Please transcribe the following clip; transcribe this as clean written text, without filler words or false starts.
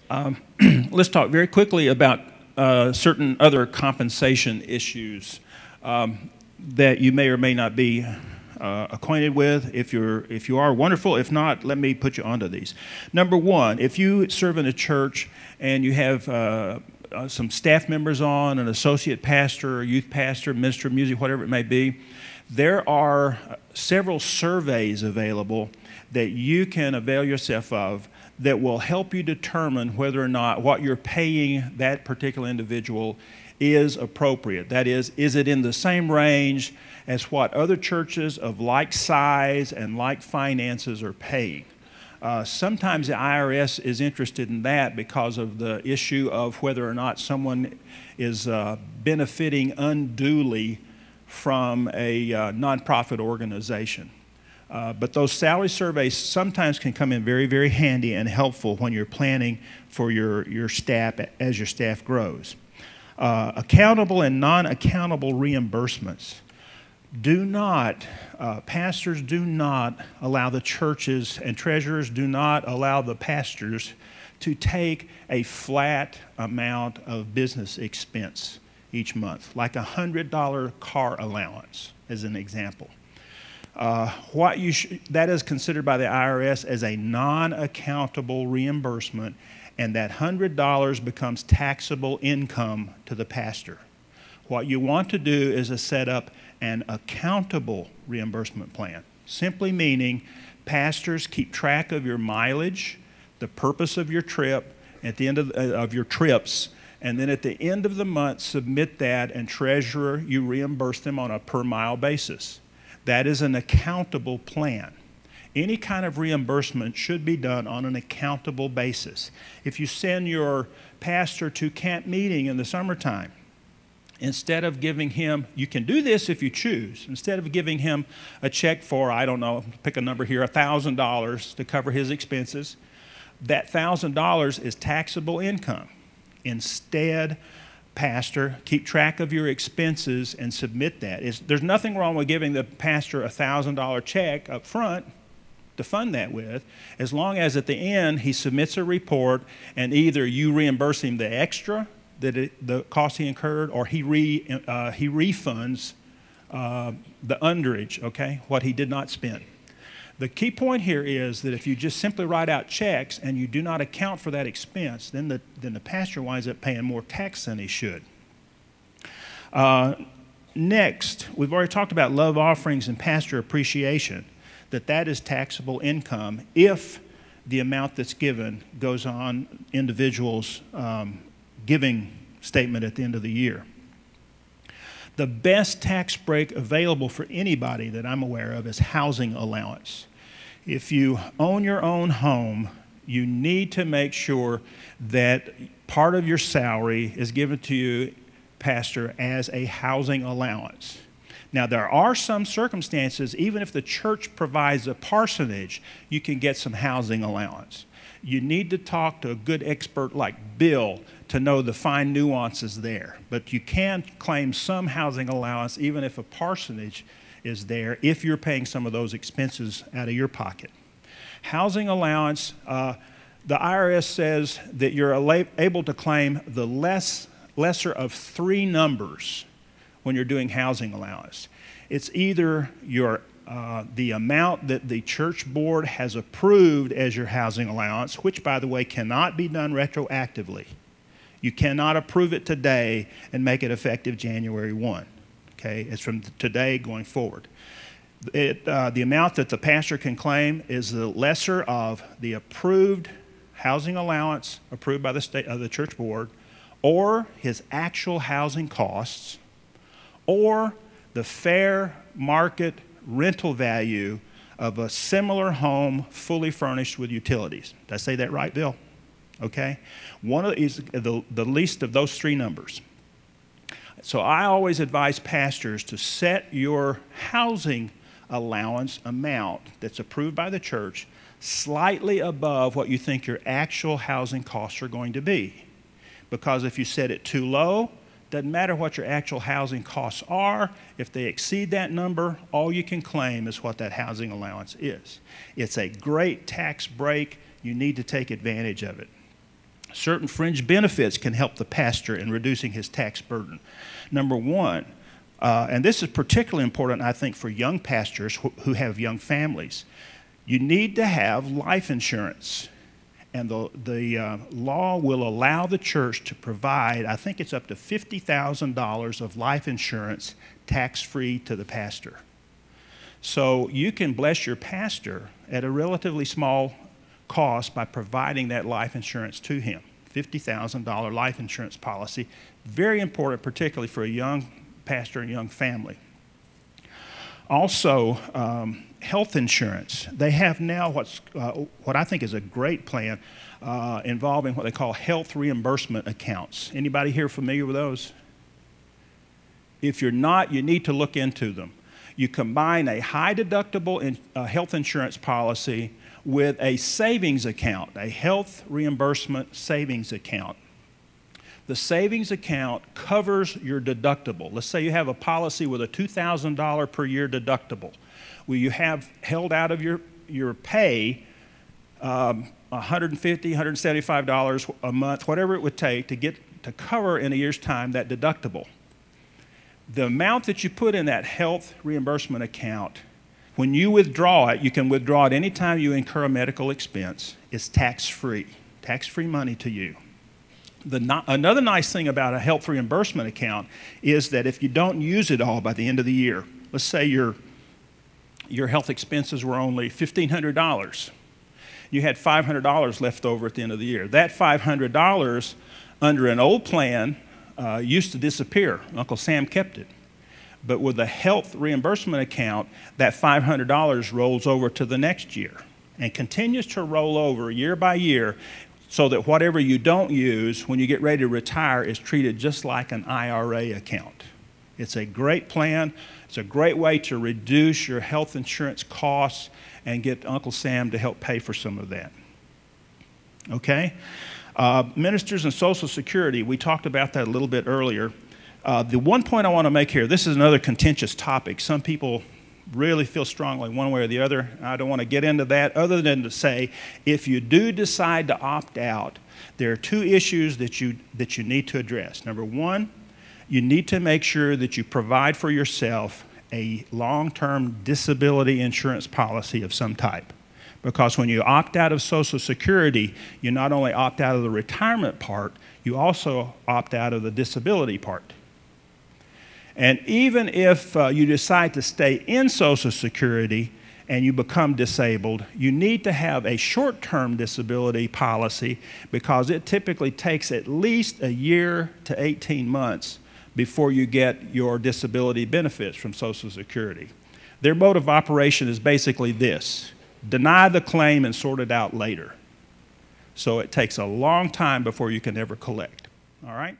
Let's talk very quickly about certain other compensation issues that you may or may not be acquainted with. If you are, wonderful. If not, let me put you onto these. Number one, if you serve in a church and you have some staff members on, an associate pastor, a youth pastor, minister of music, whatever it may be, there are several surveys available that you can avail yourself of that will help you determine whether or not what you're paying that particular individual is appropriate. That is it in the same range as what other churches of like size and like finances are paying? Sometimes the IRS is interested in that because of the issue of whether or not someone is benefiting unduly from a nonprofit organization. But those salary surveys sometimes can come in very, very handy and helpful when you're planning for your staff as your staff grows. Accountable and non-accountable reimbursements. Pastors do not allow the churches, and treasurers do not allow the pastors to take a flat amount of business expense each month, like a $100 car allowance, as an example. That is considered by the IRS as a non-accountable reimbursement, and that $100 becomes taxable income to the pastor. What you want to do is to set up an accountable reimbursement plan, simply meaning pastors keep track of your mileage, the purpose of your trip, at the end of your trips, and then at the end of the month submit that, and treasurer, you reimburse them on a per mile basis. That is an accountable plan. Any kind of reimbursement should be done on an accountable basis. If you send your pastor to camp meeting in the summertime, instead of giving him, you can do this if you choose, instead of giving him a check for, I don't know, pick a number here, $1,000 to cover his expenses, that $1,000 is taxable income. Instead, pastor, keep track of your expenses and submit that. There's nothing wrong with giving the pastor a $1,000 check up front to fund that with, as long as at the end he submits a report and either you reimburse him the extra, the cost he incurred, or he refunds the underage, okay, what he did not spend. The key point here is that if you just simply write out checks and you do not account for that expense, then the pastor winds up paying more tax than he should. Next, we've already talked about love offerings and pastor appreciation, that is taxable income if the amount that's given goes on individuals' giving statement at the end of the year. The best tax break available for anybody that I'm aware of is housing allowance. If you own your own home, you need to make sure that part of your salary is given to you, pastor, as a housing allowance. Now, there are some circumstances, even if the church provides a parsonage, you can get some housing allowance. You need to talk to a good expert like Bill to know the fine nuances there. But you can claim some housing allowance even if a parsonage is there, if you're paying some of those expenses out of your pocket. Housing allowance, the IRS says that you're able to claim the lesser of three numbers when you're doing housing allowance. It's either the amount that the church board has approved as your housing allowance, which, by the way, cannot be done retroactively. You cannot approve it today and make it effective January 1. Okay, it's from today going forward. The amount that the pastor can claim is the lesser of the approved housing allowance approved by the church board, or his actual housing costs, or the fair market rental value of a similar home fully furnished with utilities. Did I say that right, Bill? Okay. One is the least of those three numbers. So I always advise pastors to set your housing allowance amount that's approved by the church slightly above what you think your actual housing costs are going to be. Because if you set it too low, doesn't matter what your actual housing costs are. If they exceed that number, all you can claim is what that housing allowance is. It's a great tax break. You need to take advantage of it. Certain fringe benefits can help the pastor in reducing his tax burden. Number one, and this is particularly important, I think, for young pastors who have young families. You need to have life insurance. And the law will allow the church to provide, I think it's up to $50,000 of life insurance tax-free to the pastor. So you can bless your pastor at a relatively small cost by providing that life insurance to him. $50,000 life insurance policy, very important, particularly for a young pastor and young family. Also, health insurance. They have now what I think is a great plan involving what they call health reimbursement accounts. Anybody here familiar with those? If you're not, you need to look into them. You combine a high deductible health insurance policy with a savings account, a health reimbursement savings account. The savings account covers your deductible. Let's say you have a policy with a $2,000 per year deductible. Well, you have held out of your pay $150, $175 a month, whatever it would take to cover in a year's time that deductible. The amount that you put in that health reimbursement account, when you withdraw it, you can withdraw it anytime you incur a medical expense. It's tax-free money to you. Another nice thing about a health reimbursement account is that if you don't use it all by the end of the year, let's say your health expenses were only $1,500. You had $500 left over at the end of the year. That $500 under an old plan used to disappear. Uncle Sam kept it. But with a health reimbursement account, that $500 rolls over to the next year and continues to roll over year by year so that whatever you don't use when you get ready to retire is treated just like an IRA account. It's a great plan. It's a great way to reduce your health insurance costs and get Uncle Sam to help pay for some of that. Okay? Ministers and Social Security, we talked about that a little bit earlier. The one point I want to make here, this is another contentious topic. Some people really feel strongly one way or the other. I don't want to get into that other than to say if you do decide to opt out, there are two issues that you need to address. Number one, you need to make sure that you provide for yourself a long-term disability insurance policy of some type. Because when you opt out of Social Security, you not only opt out of the retirement part, you also opt out of the disability part. And even if you decide to stay in Social Security and you become disabled, you need to have a short-term disability policy because it typically takes at least a year to 18 months before you get your disability benefits from Social Security. Their mode of operation is basically this: deny the claim and sort it out later. So it takes a long time before you can ever collect. All right?